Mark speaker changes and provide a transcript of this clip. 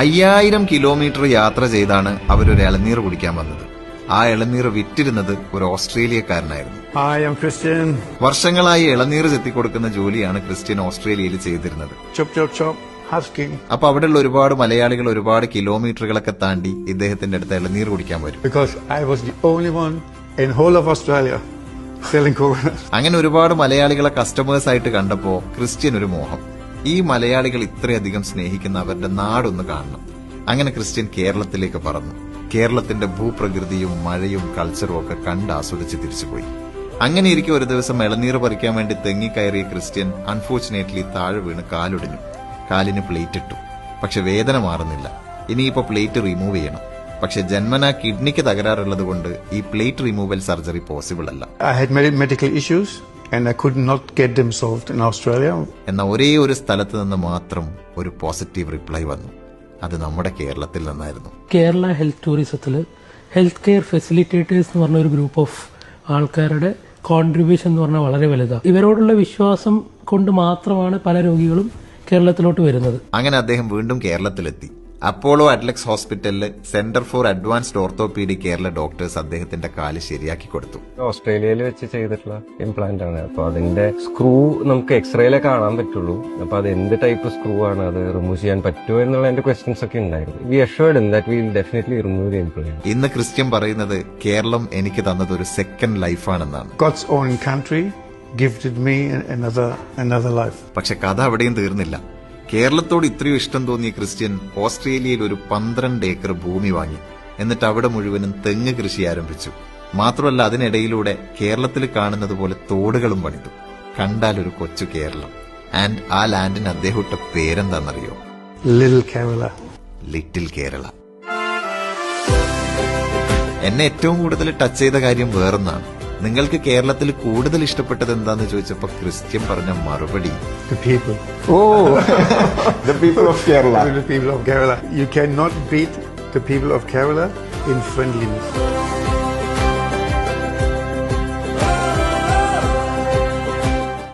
Speaker 1: 5000 kilometre യാത്ര ചെയ്താണ് അവരൊരു ഇളനീർ കുടിക്കാൻ വന്നത്. ആ ഇളനീർ വിറ്റിരുന്നത് ഒരു ഓസ്ട്രേലിയക്കാരനായിരുന്നു. വർഷങ്ങളായി ഇളനീർ ചെത്തിക്കൊടുക്കുന്ന ജോലിയാണ് ക്രിസ്ത്യൻ ഓസ്ട്രേലിയയിൽ ചെയ്തിരുന്നത്. അപ്പൊ അവിടെയുള്ള ഒരുപാട് മലയാളികൾ ഒരുപാട് കിലോമീറ്ററുകളൊക്കെ താണ്ടി ഇദ്ദേഹത്തിന്റെ അടുത്ത് ഇളനീർ കുടിക്കാൻ വരും. അങ്ങനെ ഒരുപാട് മലയാളികളെ കസ്റ്റമേഴ്സ് ആയിട്ട് കണ്ടപ്പോ ക്രിസ്ത്യൻ ഒരു മോഹം, ഈ മലയാളികൾ ഇത്രയധികം സ്നേഹിക്കുന്ന അവരുടെ നാടൊന്ന് കാണണം. അങ്ങനെ ക്രിസ്ത്യൻ കേരളത്തിലേക്ക് പറന്നു. കേരളത്തിന്റെ ഭൂപ്രകൃതിയും മഴയും കൾച്ചറും ഒക്കെ കണ്ടാസ്വദിച്ച് തിരിച്ചുപോയി. അങ്ങനെ ഇരിക്കും ഒരു ദിവസം ഇളനീർ പറിക്കാൻ വേണ്ടി തെങ്ങിക്കയറിയ ക്രിസ്ത്യൻ അൺഫോർച്ചുനേറ്റ്ലി താഴെ വീണ് കാലൊടിഞ്ഞു. കാലിന് പ്ലേറ്റ് ഇട്ടു. പക്ഷെ വേദന മാറുന്നില്ല. ഇനിയിപ്പോ പ്ലേറ്റ് റിമൂവ് ചെയ്യണം. പക്ഷെ ജന്മനാ കിഡ്നിക്ക് തകരാറുള്ളത് കൊണ്ട് ഈ പ്ലേറ്റ് റിമൂവൽ സർജറി പോസിബിൾ അല്ല. എന്ന ഒരേ ഒരു സ്ഥലത്ത് നിന്ന് മാത്രം ഒരു പോസിറ്റീവ് റിപ്ലൈ വന്നു. അത് നമ്മുടെ കേരളത്തിൽ നിന്നായിരുന്നു.
Speaker 2: കേരള ഹെൽത്ത് ടൂറിസത്തിൽ ഹെൽത്ത് കെയർ ഫെസിലിറ്റേറ്റേഴ്സ് എന്ന് പറഞ്ഞ ഒരു ഗ്രൂപ്പ് ഓഫ് ആൾക്കാരുടെ കോൺട്രിബ്യൂഷൻ എന്ന് പറഞ്ഞാൽ വളരെ വലുതാണ്. ഇവരോടുള്ള വിശ്വാസം കൊണ്ട് മാത്രമാണ് പല രോഗികളും കേരളത്തിലോട്ട് വരുന്നത്.
Speaker 1: അങ്ങനെ അദ്ദേഹം വീണ്ടും കേരളത്തിലെത്തി. അപ്പോളോ അഡ്ലക്സ് ഹോസ്പിറ്റലില് centre for advanced orthopaedic Kerala doctors അദ്ദേഹത്തിന്റെ കാല് ശരിയാക്കി കൊടുത്തു.
Speaker 3: ഓസ്ട്രേലിയയിൽ വെച്ച് ചെയ്തിട്ടുള്ള ഇംപ്ലാന്റ് ആണ്. അപ്പൊ അതിന്റെ സ്ക്രൂ നമുക്ക് എക്സ്റേയിലെ കാണാൻ പറ്റുള്ളൂ. അപ്പൊ അത് എന്ത് ടൈപ്പ് സ്ക്രൂ ആണ്, അത് റിമൂവ് ചെയ്യാൻ പറ്റുമോ എന്നുള്ള എന്റെ ക്വസ്റ്റ്യൻസ് ഒക്കെ ഉണ്ടായിരുന്നു. We assured him that we will definitely remove the implant.
Speaker 1: ഇന്ന് ക്രിസ്ത്യൻ പറയുന്നത് കേരളം എനിക്ക് തന്നത് ഒരു സെക്കൻഡ് ലൈഫാണെന്നാണ്.
Speaker 4: God's own country gifted me another life.
Speaker 1: പക്ഷെ കഥ അവിടെയും തീർന്നില്ല. കേരളത്തോട് ഇത്രയും ഇഷ്ടം തോന്നിയ ക്രിസ്ത്യൻ ഓസ്ട്രേലിയയിൽ ഒരു 12 ഏക്കർ ഭൂമി വാങ്ങി. എന്നിട്ട് അവിടെ മുഴുവനും തെങ്ങ് കൃഷി ആരംഭിച്ചു. മാത്രമല്ല അതിനിടയിലൂടെ കേരളത്തിൽ കാണുന്നത് പോലെ തോടുകളും പണിതു. കണ്ടാൽ ഒരു കൊച്ചു കേരളം. ആൻഡ് ആ ലാൻഡിന് അദ്ദേഹം ഇട്ട പേരെന്താണെന്നറിയോ? ലിറ്റിൽ കേരള. എന്നെ ഏറ്റവും കൂടുതൽ ടച്ച് ചെയ്ത കാര്യം വേറൊന്നാണ്. നിങ്ങൾക്ക് കേരളത്തിൽ കൂടുതൽ ഇഷ്ടപ്പെട്ടത് എന്താന്ന് ചോദിച്ചപ്പോ ക്രിസ്ത്യൻ പറഞ്ഞ മറുപടി,
Speaker 4: the people of Kerala. You cannot beat the people of Kerala in friendliness.